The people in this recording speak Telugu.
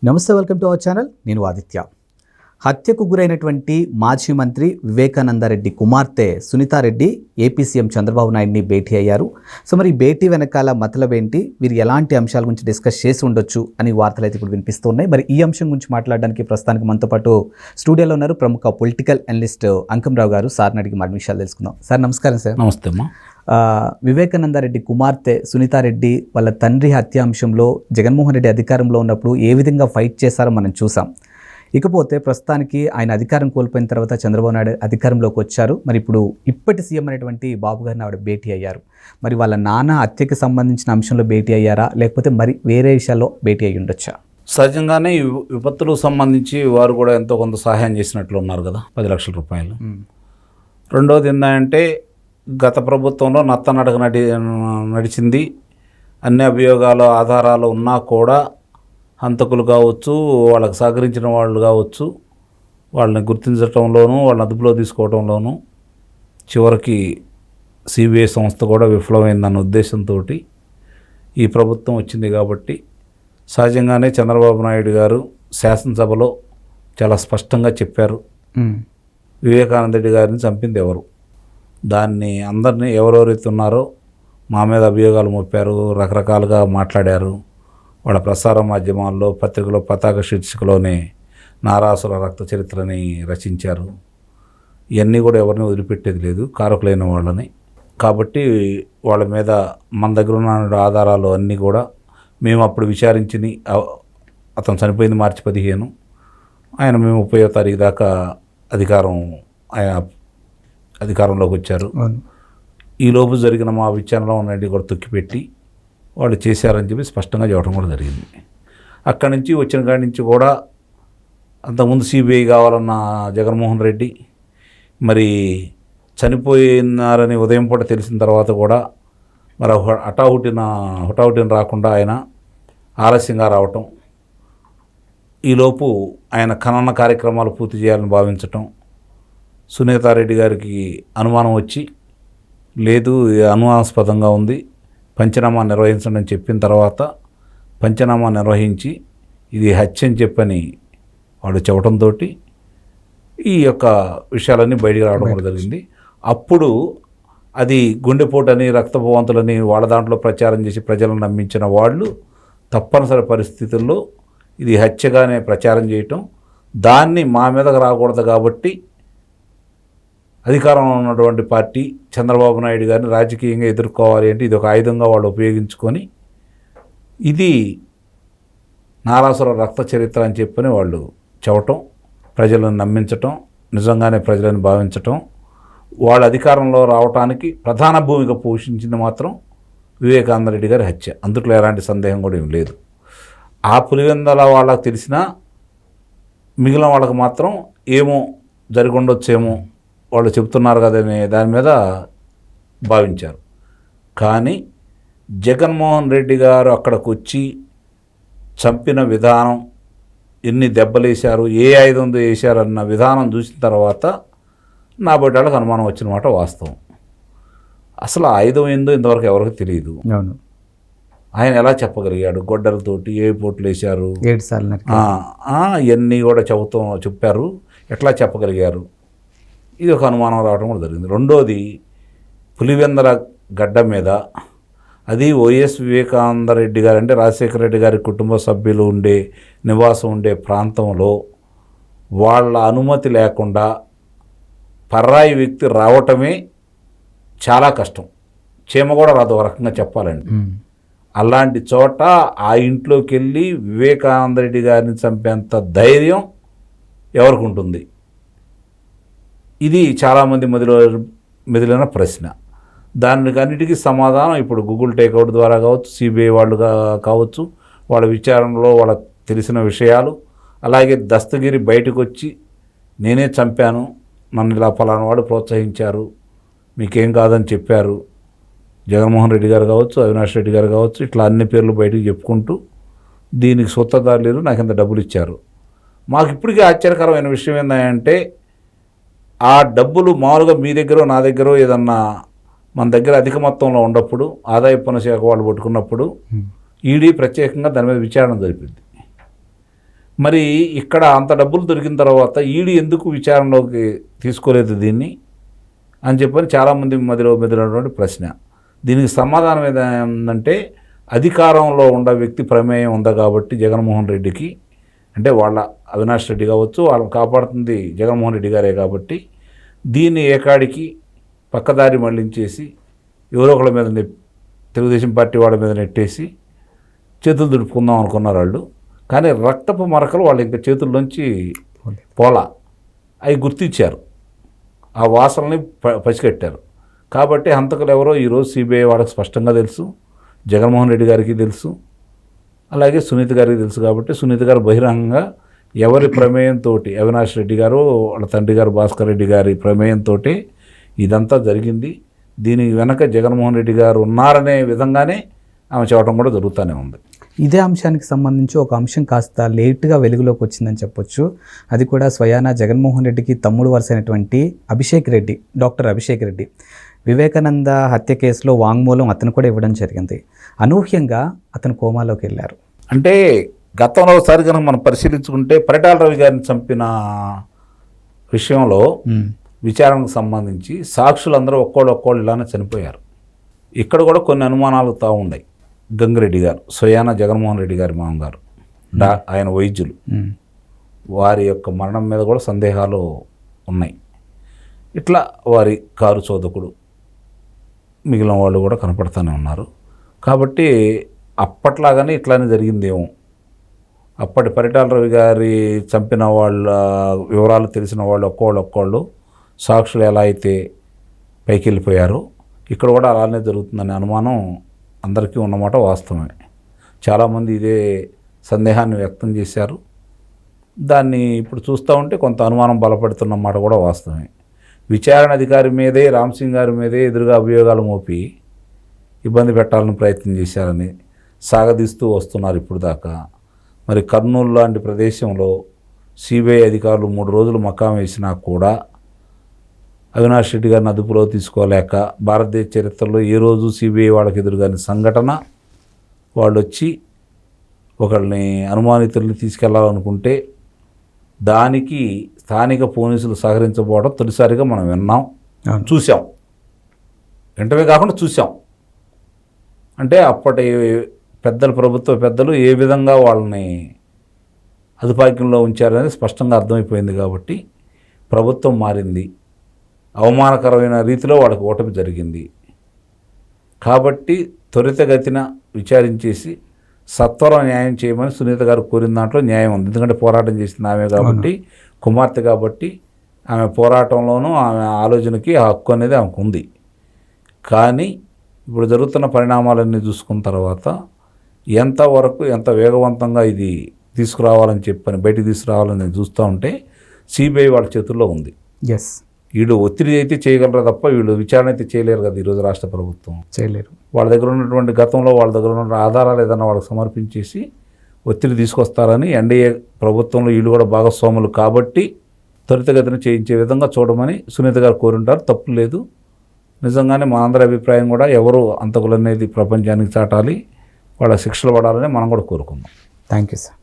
నమస్తే, వెల్కమ్ టు అవర్ ఛానల్. నేను ఆదిత్య. హత్యకు గురైనటువంటి మాజీ మంత్రి వివేకానందరెడ్డి కుమార్తె సునీతారెడ్డి ఏపీ సీఎం చంద్రబాబు నాయుడిని భేటీ అయ్యారు. సో మరి భేటీ వెనకాల మతలబ్ ఏంటి, వీరు ఎలాంటి అంశాల గురించి డిస్కస్ చేసి ఉండొచ్చు అని వార్తలు అయితే ఇప్పుడు వినిపిస్తున్నాయి. మరి ఈ అంశం గురించి మాట్లాడడానికి ప్రస్తుతానికి మనతో పాటు స్టూడియోలో ఉన్నారు ప్రముఖ పొలిటికల్ అనలిస్ట్ అంకంరావు గారు. సార్ని అడిగి మరిన్ని విషయాలు తెలుసుకుందాం. సార్ నమస్కారం. సార్ నమస్తే అమ్మా. వివేకానందరెడ్డి కుమార్తె సునీతారెడ్డి వాళ్ళ తండ్రి హత్య అంశంలో జగన్మోహన్ రెడ్డి అధికారంలో ఉన్నప్పుడు ఏ విధంగా ఫైట్ చేశారో మనం చూసాం. ఇకపోతే ప్రస్తుతానికి ఆయన అధికారం కోల్పోయిన తర్వాత చంద్రబాబు నాయుడు అధికారంలోకి వచ్చారు. మరి ఇప్పటి సీఎం అనేటువంటి బాబు గారిని ఆవిడ భేటీ అయ్యారు. మరి వాళ్ళ నాన్న హత్యకి సంబంధించిన అంశంలో భేటీ అయ్యారా, లేకపోతే మరి వేరే విషయాల్లో భేటీ అయ్యి ఉండొచ్చా? సహజంగానే విపత్తులకు సంబంధించి వారు కూడా ఎంతో కొంత సహాయం చేసినట్లు ఉన్నారు కదా, 10 లక్షల రూపాయలు. రెండోది ఏంటంటే గత ప్రభుత్వంలో నత్తనడక నడిచింది. అన్ని అభియోగాలు ఆధారాలు ఉన్నా కూడా హంతకులు కావచ్చు, వాళ్ళకు సహకరించిన వాళ్ళు కావచ్చు, వాళ్ళని గుర్తించడంలోనూ వాళ్ళని అదుపులో తీసుకోవడంలోనూ చివరికి సిబిఐ సంస్థ కూడా విఫలమైందన్న ఉద్దేశంతో ఈ ప్రభుత్వం వచ్చింది. కాబట్టి సహజంగానే చంద్రబాబు నాయుడు గారు శాసనసభలో చాలా స్పష్టంగా చెప్పారు, వివేకానంద రెడ్డి గారిని చంపింది ఎవరు, దాన్ని అందరినీ ఎవరెవరైతే ఉన్నారో మా మీద అభియోగాలు మోపారు, రకరకాలుగా మాట్లాడారు. వాళ్ళ ప్రసార మాధ్యమాల్లో పత్రికలో పతాక శీర్షికలోనే నారాసుర రక్త చరిత్రని రచించారు. ఇవన్నీ కూడా ఎవరిని వదిలిపెట్టేది లేదు, కారకులైన వాళ్ళని. కాబట్టి వాళ్ళ మీద మన దగ్గర ఉన్న ఆధారాలు అన్నీ కూడా మేము అప్పుడు విచారించి, అతను చనిపోయింది మార్చి 15, ఆయన మేము 30వ తారీఖు దాకా ఆయన అధికారంలోకి వచ్చారు. ఈలోపు జరిగిన మా విచారణలో ఉన్నది కూడా తొక్కిపెట్టి వాళ్ళు చేశారని చెప్పి స్పష్టంగా చెప్పడం కూడా జరిగింది. అక్కడి నుంచి వచ్చిన కాడి నుంచి కూడా అంతకుముందు సిబిఐ కావాలన్న జగన్మోహన్ రెడ్డి మరి చనిపోయినారని ఉదయం పూట తెలిసిన తర్వాత కూడా మరి హుటాహుటిన రాకుండా ఆయన ఆలస్యంగా రావటం, ఈలోపు ఆయన ఖనన కార్యక్రమాలు పూర్తి చేయాలని భావించటం, సునీతారెడ్డి గారికి అనుమానం వచ్చి లేదు అనుమానాస్పదంగా ఉంది, పంచనామా నిర్వహించండి అని చెప్పిన తర్వాత పంచనామా నిర్వహించి ఇది హత్య అని చెప్పని వాడు చెప్పడంతో ఈ యొక్క విషయాలన్నీ బయటికి రావడం కూడా జరిగింది. అప్పుడు అది గుండెపోటని రక్తపోవంతులని వాళ్ళ దాంట్లో ప్రచారం చేసి ప్రజలను నమ్మించిన వాళ్ళు తప్పనిసరి పరిస్థితుల్లో ఇది హత్యగానే ప్రచారం చేయటం, దాన్ని మా మీదకు రాకూడదు కాబట్టి అధికారంలో ఉన్నటువంటి పార్టీ చంద్రబాబు నాయుడు గారిని రాజకీయంగా ఎదుర్కోవాలి అంటే ఇది ఒక ఆయుధంగా వాళ్ళు ఉపయోగించుకొని ఇది నారాసుర రక్త చరిత్ర అని చెప్పని వాళ్ళు చెప్పటం, ప్రజలను నమ్మించటం, నిజంగానే ప్రజలను భావించటం, వాళ్ళ అధికారంలో రావటానికి ప్రధాన భూమిక పోషించింది మాత్రం వివేకానంద రెడ్డి గారి హత్య. అందుట్లో ఎలాంటి సందేహం కూడా ఏం లేదు. ఆ పులివెందల వాళ్ళకి తెలిసినా మిగిలిన వాళ్ళకి మాత్రం ఏమో జరిగి ఉండొచ్చేమో వాళ్ళు చెబుతున్నారు కదనే దాని మీద భావించారు. కానీ జగన్మోహన్ రెడ్డి గారు అక్కడికి వచ్చి చంపిన విధానం, ఎన్ని దెబ్బలేశారు, ఏ ఆయుధంతో వేశారన్న విధానం చూసిన తర్వాత నా బిడ్డలకు అనుమానం వచ్చిన మాట వాస్తవం. అసలు ఆయుధం ఏందో ఇంతవరకు ఎవరికి తెలియదు. ఆయన ఎలా చెప్పగలిగాడు? గొడ్డలతోటి ఏ పోట్లు వేశారు, 7 సార్లు ఇవన్నీ కూడా చెప్పారు, ఎట్లా చెప్పగలిగారు? ఇది ఒక అనుమానం రావడం కూడా జరిగింది. రెండోది, పులివెందల గడ్డ మీద అది వైఎస్ వివేకానంద రెడ్డి గారు అంటే రాజశేఖర రెడ్డి గారి కుటుంబ సభ్యులు ఉండే నివాసం ఉండే ప్రాంతంలో వాళ్ళ అనుమతి లేకుండా పర్రాయి వ్యక్తి రావటమే చాలా కష్టం, చీమ కూడా రాదు ఒక రకంగా చెప్పాలండి. అలాంటి చోట ఆ ఇంట్లోకి వెళ్ళి వివేకానంద రెడ్డి గారిని చంపేంత ధైర్యం ఎవరికి ఉంటుంది? ఇది చాలామంది మెదిలిన ప్రశ్న. దానికి అన్నిటికీ సమాధానం ఇప్పుడు గూగుల్ టేక్అవుట్ ద్వారా కావచ్చు, సిబిఐ వాళ్ళు కావచ్చు, వాళ్ళ విచారణలో వాళ్ళకి తెలిసిన విషయాలు, అలాగే దస్తగిరి బయటకు వచ్చి నేనే చంపాను, నన్ను ఇలా ఫలానా వాడు ప్రోత్సహించారు, మీకేం కాదని చెప్పారు, జగన్మోహన్ రెడ్డి గారు కావచ్చు, అవినాష్ రెడ్డి గారు కావచ్చు, ఇట్లా అన్ని పేర్లు బయటకు చెప్పుకుంటూ దీనికి సొత్తదారులు నాకు ఇంత డబ్బులు ఇచ్చారు. మాకు ఇప్పటికీ ఆశ్చర్యకరమైన విషయం ఏంటంటే ఆ డబ్బులు మామూలుగా మీ దగ్గర నా దగ్గర ఏదన్నా మన దగ్గర అధిక మొత్తంలో ఉన్నప్పుడు ఆదాయ పన్ను శాఖ వాళ్ళు పట్టుకున్నప్పుడు ఈడీ ప్రత్యేకంగా దాని మీద విచారణ జరిపింది. మరి ఇక్కడ అంత డబ్బులు దొరికిన తర్వాత ఈడీ ఎందుకు విచారణలోకి తీసుకోలేదు దీన్ని అని చెప్పని చాలామంది మధ్యలో మెదిలినటువంటి ప్రశ్న. దీనికి సమాధానం ఏంటంటే అధికారంలో ఉన్న వ్యక్తి ప్రమేయం ఉంది కాబట్టి జగన్మోహన్ రెడ్డికి, అంటే వాళ్ళ అవినాష్ రెడ్డి కావచ్చు, వాళ్ళని కాపాడుతుంది జగన్మోహన్ రెడ్డి గారే కాబట్టి దీన్ని ఏకాడికి పక్కదారి మళ్లించేసి ఎవరో ఒకళ్ళ మీద తెలుగుదేశం పార్టీ వాళ్ళ మీద నెట్టేసి చేతులు దుడుపుకుందాం అనుకున్నారు వాళ్ళు. కానీ రక్తపు మరకలు వాళ్ళు ఇంకా చేతుల్లోంచి పోలా, అవి గుర్తించారు, ఆ వాసనని పసిగట్టారు. కాబట్టి హంతకులు ఎవరో ఈరోజు సిబిఐ వాళ్ళకి స్పష్టంగా తెలుసు, జగన్మోహన్ రెడ్డి గారికి తెలుసు, అలాగే సునీత గారికి తెలుసు. కాబట్టి సునీత గారు బహిరంగంగా ఎవరి ప్రమేయంతో, అవినాష్ రెడ్డి గారు వాళ్ళ తండ్రి గారు భాస్కర్ రెడ్డి గారి ప్రమేయంతో ఇదంతా జరిగింది, దీని వెనక జగన్మోహన్ రెడ్డి గారు ఉన్నారనే విధంగానే ఆమె చెప్పడం కూడా జరుగుతూనే ఉంది. ఇదే అంశానికి సంబంధించి ఒక అంశం కాస్త లేట్గా వెలుగులోకి వచ్చిందని చెప్పొచ్చు. అది కూడా స్వయానా జగన్మోహన్ రెడ్డికి తమ్ముడు వరుసైనటువంటి అభిషేక్ రెడ్డి, డాక్టర్ అభిషేక్ రెడ్డి వివేకానంద హత్య కేసులో వాంగ్మూలం అతను కూడా ఇవ్వడం జరిగింది. అనూహ్యంగా అతను కోమాలోకి వెళ్ళారు. అంటే గతంలో ఒకసారి కనుక మనం పరిశీలించుకుంటే పరిటాల రవి గారిని చంపిన విషయంలో విచారణకు సంబంధించి సాక్షులందరూ ఒక్కోళ్ళు ఇలానే చనిపోయారు. ఇక్కడ కూడా కొన్ని అనుమానాలు తా ఉన్నాయి. గంగిరెడ్డి గారు స్వయానా జగన్మోహన్ రెడ్డి గారి మామగారు, ఆయన వైద్యులు, వారి యొక్క మరణం మీద కూడా సందేహాలు ఉన్నాయి. ఇట్లా వారి కారు చోదకుడు మిగిలిన వాళ్ళు కూడా కనపడుతూనే ఉన్నారు. కాబట్టి అప్పట్లాగానే ఇట్లానే జరిగిందేమో. అప్పటి పరిటాల రవి గారి చంపిన వాళ్ళ వివరాలు తెలిసిన వాళ్ళు ఒక్కోళ్ళు సాక్షులు ఎలా అయితే పైకి వెళ్ళిపోయారో ఇక్కడ కూడా అలానే జరుగుతుందనే అనుమానం అందరికీ ఉన్నమాట వాస్తవమే. చాలామంది ఇదే సందేహాన్ని వ్యక్తం చేశారు. దాన్ని ఇప్పుడు చూస్తూ ఉంటే కొంత అనుమానం బలపడుతున్నమాట కూడా వాస్తవమే. విచారణ అధికారి మీదే, రామ్ సింగ్ గారి మీదే ఎదురుగా అభియోగాలు మోపి ఇబ్బంది పెట్టాలని ప్రయత్నం చేశారని సాగదీస్తూ వస్తున్నారు ఇప్పుడు దాకా. మరి కర్నూలు లాంటి ప్రదేశంలో సిబిఐ అధికారులు 3 రోజులు మకాం వేసినా కూడా అవినాష్ రెడ్డి గారిని అదుపులో తీసుకోలేక, భారతదేశ చరిత్రలో ఏ రోజు సిబిఐ వాళ్ళకి ఎదురుగాని సంఘటన, వాళ్ళు వచ్చి ఒకళ్ళని అనుమానితుల్ని తీసుకెళ్లాలనుకుంటే దానికి స్థానిక పోలీసులు సహకరించబోవడం తొలిసారిగా మనం విన్నాం, చూసాం. వెంటనే కాకుండా చూసాం. అంటే అప్పటి ప్రభుత్వ పెద్దలు ఏ విధంగా వాళ్ళని అదుపాక్యంలో ఉంచారనేది స్పష్టంగా అర్థమైపోయింది. కాబట్టి ప్రభుత్వం మారింది, అవమానకరమైన రీతిలో వాళ్ళకి ఓటమి జరిగింది. కాబట్టి త్వరితగతిన విచారించేసి సత్వరం న్యాయం చేయమని సునీత గారు కోరిన దాంట్లో న్యాయం ఉంది. ఎందుకంటే పోరాటం చేసింది ఆమె కాబట్టి, కుమార్తె కాబట్టి ఆమె పోరాటంలోనూ ఆమె ఆలోచనకి ఆ హక్కు అనేది ఆమెకు ఉంది. కానీ ఇప్పుడు జరుగుతున్న పరిణామాలన్నీ చూసుకున్న తర్వాత ఎంతవరకు ఎంత వేగవంతంగా ఇది తీసుకురావాలని చెప్పని బయటికి తీసుకురావాలని చూస్తూ ఉంటే సిబిఐ వాళ్ళ చేతుల్లో ఉంది. ఎస్, వీళ్ళు ఒత్తిడి అయితే చేయగలరు తప్ప వీళ్ళు విచారణ అయితే చేయలేరు కదా. ఈరోజు రాష్ట్ర ప్రభుత్వం చేయలేరు. వాళ్ళ దగ్గర ఉన్నటువంటి గతంలో వాళ్ళ దగ్గర ఉన్న ఆధారాలు ఏదైనా వాళ్ళకి సమర్పించేసి ఒత్తిడి తీసుకొస్తారని ఎన్డీఏ ప్రభుత్వంలో వీళ్ళు కూడా భాగస్వాములు కాబట్టి త్వరితగతిన చేయించే విధంగా చూడమని సునీత గారు కోరుంటారు. తప్పు లేదు. నిజంగానే మా అందరి అభిప్రాయం కూడా ఎవరు అంతకులు అనేది ప్రపంచానికి చాటాలి, వాళ్ళ శిక్షలు పడాలని మనం కూడా కోరుకుందాం. Thank you sir.